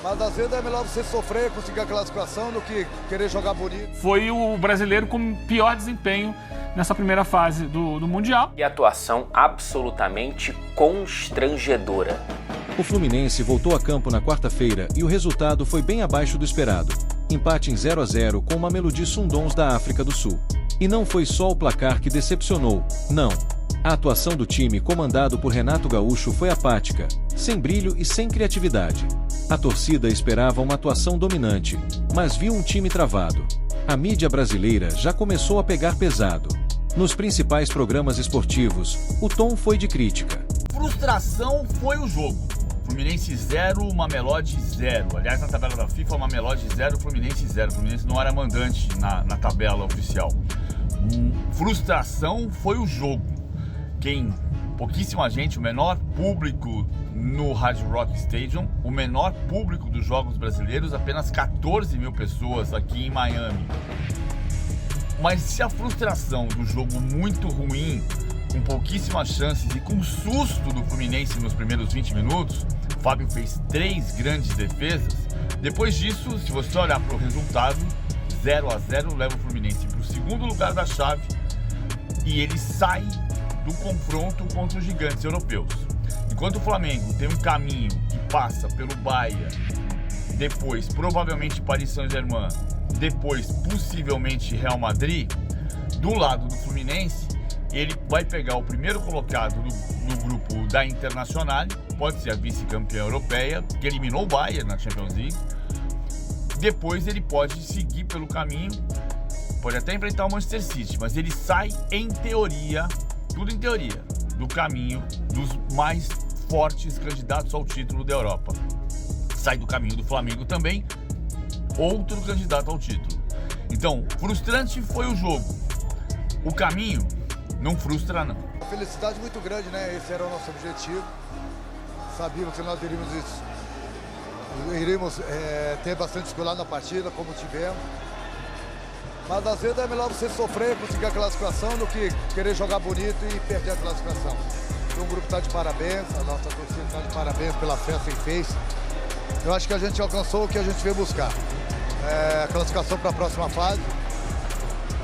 Mas às vezes é melhor você sofrer, conseguir a classificação, do que querer jogar bonito. Foi o brasileiro com pior desempenho nessa primeira fase do Mundial. E atuação absolutamente constrangedora. O Fluminense voltou a campo na quarta-feira e o resultado foi bem abaixo do esperado. Empate em 0-0 com o Mamelodi Sundowns da África do Sul. E não foi só o placar que decepcionou, não. A atuação do time comandado por Renato Gaúcho foi apática, sem brilho e sem criatividade. A torcida esperava uma atuação dominante, mas viu um time travado. A mídia brasileira já começou a pegar pesado. Nos principais programas esportivos, o tom foi de crítica. Frustração foi o jogo. Fluminense 0, Mamelodi 0. Aliás, na tabela da FIFA, Mamelodi 0, Fluminense 0. Fluminense não era mandante na tabela oficial. Frustração foi o jogo. Pouquíssima gente, o menor público no Hard Rock Stadium, o menor público dos Jogos Brasileiros, apenas 14 mil pessoas aqui em Miami. Mas se a frustração do jogo muito ruim, com pouquíssimas chances e com susto do Fluminense nos primeiros 20 minutos, o Fábio fez 3 grandes defesas. Depois disso, se você olhar para o resultado, 0-0 leva o Fluminense para o segundo lugar da chave e ele sai do confronto contra os gigantes europeus. Enquanto o Flamengo tem um caminho que passa pelo Bayern, depois provavelmente Paris Saint-Germain, depois possivelmente Real Madrid, do lado do Fluminense, ele vai pegar o primeiro colocado no grupo da Internacional, pode ser a vice-campeã europeia, que eliminou o Bayern na Champions League. Depois ele pode seguir pelo caminho, pode até enfrentar o Manchester City, mas ele sai em teoria, tudo em teoria, do caminho dos mais fortes candidatos ao título da Europa. Sai do caminho do Flamengo também, outro candidato ao título. Então, frustrante foi o jogo. O caminho não frustra, não. Uma felicidade muito grande, né? Esse era o nosso objetivo. Sabíamos que nós iríamos ter bastante dificuldade na partida, como tivemos. Mas às vezes é melhor você sofrer, conseguir a classificação, do que querer jogar bonito e perder a classificação. Então, o grupo está de parabéns, a nossa torcida está de parabéns pela festa que fez. Eu acho que a gente alcançou o que a gente veio buscar. A classificação para a próxima fase.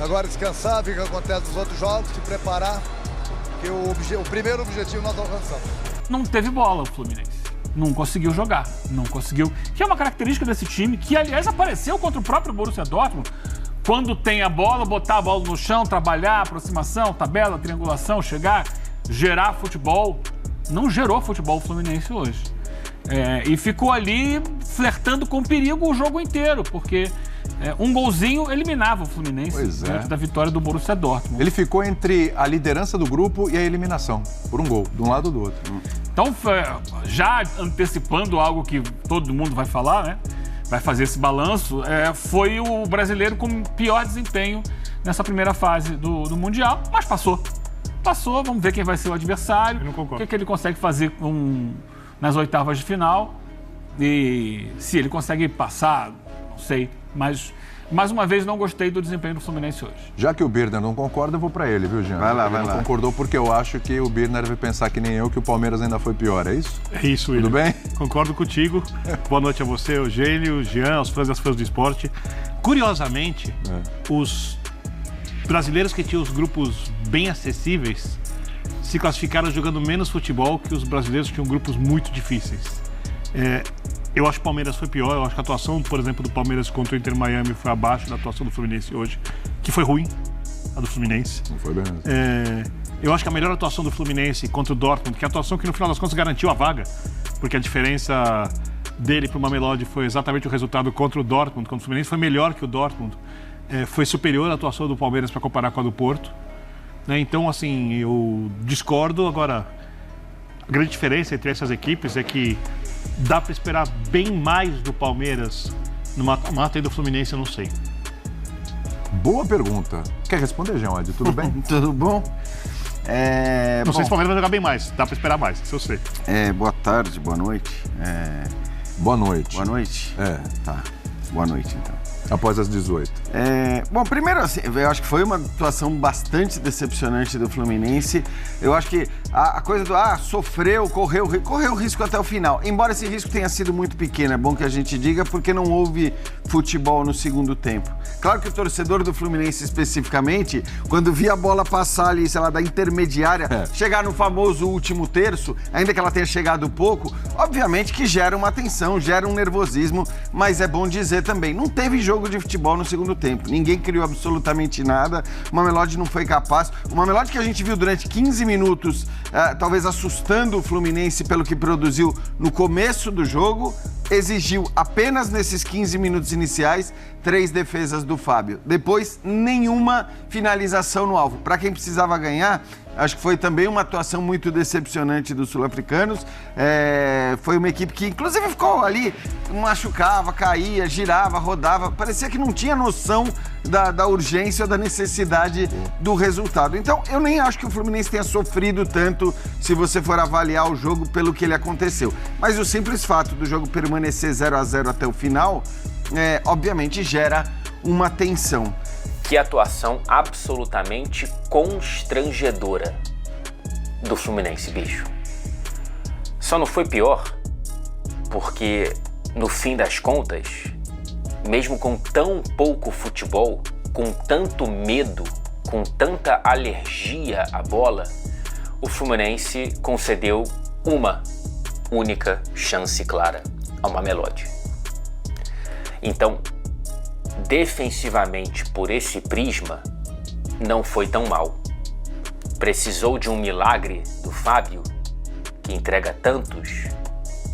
Agora descansar, ver o que acontece nos outros jogos, se preparar, porque o primeiro objetivo nós alcançamos. Não teve bola o Fluminense. Não conseguiu jogar, não conseguiu. Que é uma característica desse time, que aliás apareceu contra o próprio Borussia Dortmund. Quando tem a bola, botar a bola no chão, trabalhar, aproximação, tabela, triangulação, chegar, gerar futebol. Não gerou futebol o Fluminense hoje. E ficou ali flertando com perigo o jogo inteiro, porque um golzinho eliminava o Fluminense diante da vitória do Borussia Dortmund. Ele ficou entre a liderança do grupo e a eliminação, por um gol, de um lado ou do outro. Então, já antecipando algo que todo mundo vai falar, né? Vai fazer esse balanço, foi o brasileiro com pior desempenho nessa primeira fase do Mundial, mas passou. Passou, vamos ver quem vai ser o adversário, o que ele consegue fazer nas oitavas de final e se ele consegue passar, não sei, mas mais uma vez não gostei do desempenho do Fluminense hoje. Já que o Birner não concorda, eu vou pra ele, viu, Jean? Vai lá, ele vai não lá. concordou porque eu acho que o Birner deve pensar que nem eu, que o Palmeiras ainda foi pior, é isso? É isso, Tudo bem? Concordo contigo. Boa noite a você, Eugênio, Jean, aos fãs das fãs do esporte. Curiosamente, os brasileiros que tinham os grupos bem acessíveis se classificaram jogando menos futebol que os brasileiros que tinham grupos muito difíceis. Eu acho que o Palmeiras foi pior. Eu acho que a atuação, por exemplo, do Palmeiras contra o Inter Miami foi abaixo da atuação do Fluminense hoje, que foi ruim, a do Fluminense. Não foi bem. Eu acho que a melhor atuação do Fluminense contra o Dortmund, que é a atuação que no final das contas garantiu a vaga, porque a diferença dele para o Mamelodi foi exatamente o resultado contra o Dortmund, quando o Fluminense foi melhor que o Dortmund, foi superior à atuação do Palmeiras para comparar com a do Porto. Então, assim, eu discordo. Agora, a grande diferença entre essas equipes é que dá para esperar bem mais do Palmeiras no mata-mata e do Fluminense, eu não sei. Boa pergunta. Quer responder, Jean? Tudo bem? Tudo bom? Não sei se o Palmeiras vai jogar bem mais, dá para esperar mais, isso eu sei. Boa tarde, boa noite. Boa noite. Boa noite? É. Tá, boa noite então. após as 18. Bom, primeiro assim, eu acho que foi uma atuação bastante decepcionante do Fluminense. Eu acho que a coisa do sofreu, correu risco até o final. Embora esse risco tenha sido muito pequeno, é bom que a gente diga, porque não houve futebol no segundo tempo. Claro que o torcedor do Fluminense especificamente, quando via a bola passar ali, sei lá, da intermediária, chegar no famoso último terço, ainda que ela tenha chegado pouco, obviamente que gera uma tensão, gera um nervosismo, mas é bom dizer também, não teve jogo de futebol no segundo tempo. Ninguém criou absolutamente nada. O Mamelodi não foi capaz. O Mamelodi que a gente viu durante 15 minutos, talvez assustando o Fluminense pelo que produziu no começo do jogo, exigiu apenas nesses 15 minutos iniciais 3 defesas do Fábio. Depois, nenhuma finalização no alvo. Para quem precisava ganhar, acho que foi também uma atuação muito decepcionante dos sul-africanos. Foi uma equipe que, inclusive, ficou ali, machucava, caía, girava, rodava. Parecia que não tinha noção da urgência ou da necessidade do resultado. Então, eu nem acho que o Fluminense tenha sofrido tanto se você for avaliar o jogo pelo que ele aconteceu. Mas o simples fato do jogo permanecer 0-0 até o final, obviamente gera uma tensão. Que atuação absolutamente constrangedora do Fluminense, bicho. Só não foi pior porque, no fim das contas, mesmo com tão pouco futebol, com tanto medo, com tanta alergia à bola, o Fluminense concedeu uma única chance clara ao Mamelodi. Então, defensivamente, por esse prisma, não foi tão mal. Precisou de um milagre do Fábio, que entrega tantos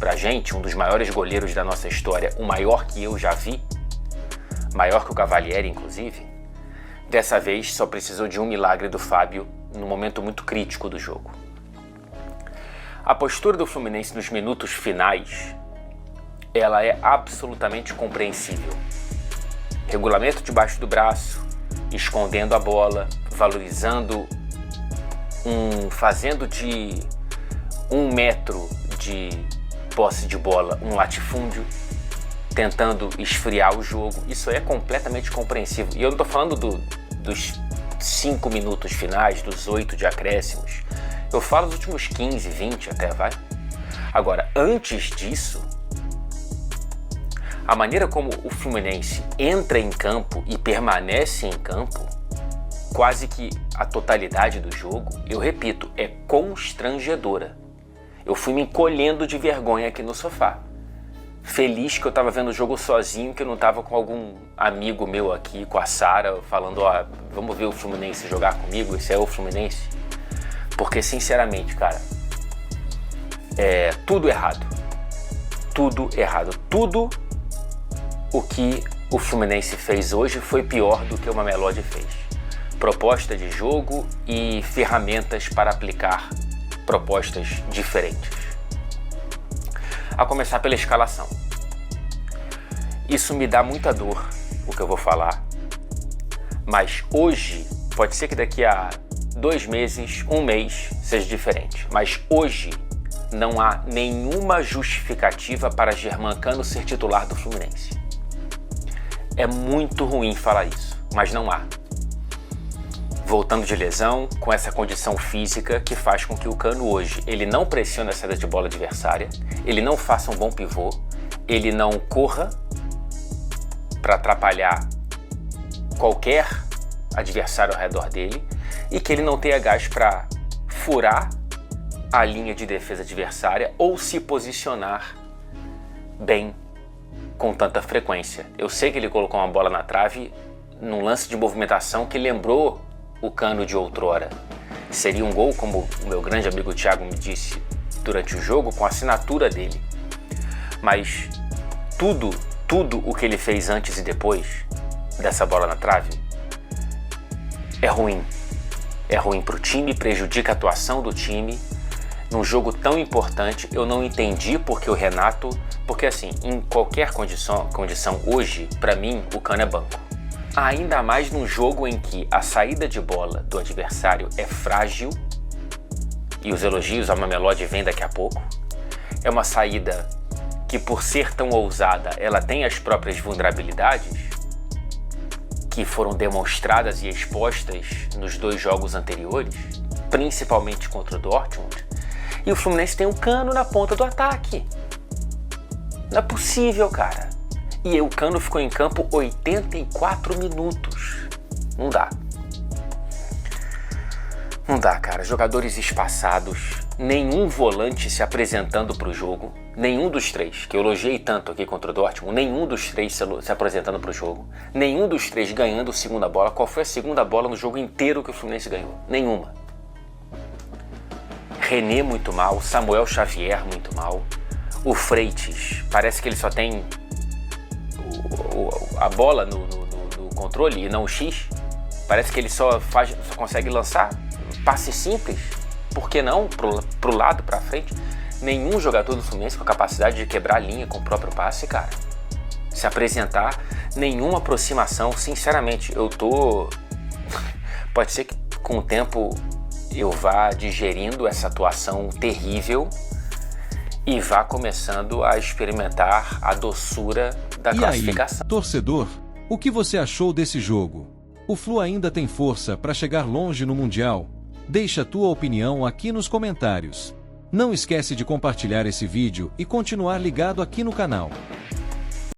pra gente, um dos maiores goleiros da nossa história, o maior que eu já vi, maior que o Cavalieri, inclusive. Dessa vez, só precisou de um milagre do Fábio num momento muito crítico do jogo. A postura do Fluminense nos minutos finais, ela é absolutamente compreensível. Regulamento debaixo do braço, escondendo a bola, valorizando, fazendo de 1 metro de posse de bola um latifúndio, tentando esfriar o jogo. Isso é completamente compreensível. E eu não estou falando dos 5 minutos finais, dos 8 de acréscimos. Eu falo dos últimos 15, 20 até, vai. Agora, antes disso, a maneira como o Fluminense entra em campo e permanece em campo, quase que a totalidade do jogo, eu repito, é constrangedora. Eu fui me encolhendo de vergonha aqui no sofá. Feliz que eu estava vendo o jogo sozinho, que eu não estava com algum amigo meu aqui, com a Sara, falando, vamos ver o Fluminense jogar comigo, esse é o Fluminense. Porque, sinceramente, cara, tudo errado. Tudo errado. Tudo o que o Fluminense fez hoje foi pior do que o Mamelodi fez. Proposta de jogo e ferramentas para aplicar propostas diferentes. A começar pela escalação. Isso me dá muita dor, o que eu vou falar. Mas hoje, pode ser que daqui a 2 meses, 1 mês, seja diferente. Mas hoje não há nenhuma justificativa para Germancano ser titular do Fluminense. É muito ruim falar isso, mas não há. Voltando de lesão, com essa condição física que faz com que o Cano hoje, ele não pressione a saída de bola adversária, ele não faça um bom pivô, ele não corra para atrapalhar qualquer adversário ao redor dele e que ele não tenha gás para furar a linha de defesa adversária ou se posicionar bem com tanta frequência. Eu sei que ele colocou uma bola na trave num lance de movimentação que lembrou o Cano de outrora. Seria um gol, como o meu grande amigo Thiago me disse durante o jogo, com a assinatura dele. Mas tudo o que ele fez antes e depois dessa bola na trave é ruim. É ruim para o time, prejudica a atuação do time. Num jogo tão importante, eu não entendi porque o Renato... Porque assim, em qualquer condição hoje, para mim, o Cano é banco. Ainda mais num jogo em que a saída de bola do adversário é frágil, e os elogios ao Mamelodi vêm daqui a pouco. É uma saída que, por ser tão ousada, ela tem as próprias vulnerabilidades. que foram demonstradas e expostas nos 2 jogos anteriores, principalmente contra o Dortmund, e o Fluminense tem um Cano na ponta do ataque. Não é possível, cara. E o Cano ficou em campo 84 minutos. Não dá. Não dá, cara. Jogadores espaçados, nenhum volante se apresentando para o jogo, nenhum dos 3, que eu elogiei tanto aqui contra o Dortmund, nenhum dos 3 se apresentando para o jogo, nenhum dos 3 ganhando a segunda bola. Qual foi a segunda bola no jogo inteiro que o Fluminense ganhou? Nenhuma. René muito mal, Samuel Xavier muito mal, o Freitas, parece que ele só tem a bola no controle e não o X. Parece que ele só consegue lançar passe simples. Por que não? Pro lado, pra frente. Nenhum jogador do Fluminense com a capacidade de quebrar a linha com o próprio passe, cara. Se apresentar, nenhuma aproximação. Sinceramente, eu tô... Pode ser que com o tempo eu vá digerindo essa atuação terrível e vá começando a experimentar a doçura da classificação. Aí, torcedor, o que você achou desse jogo? O Flu ainda tem força para chegar longe no Mundial? Deixa a tua opinião aqui nos comentários. Não esquece de compartilhar esse vídeo e continuar ligado aqui no canal.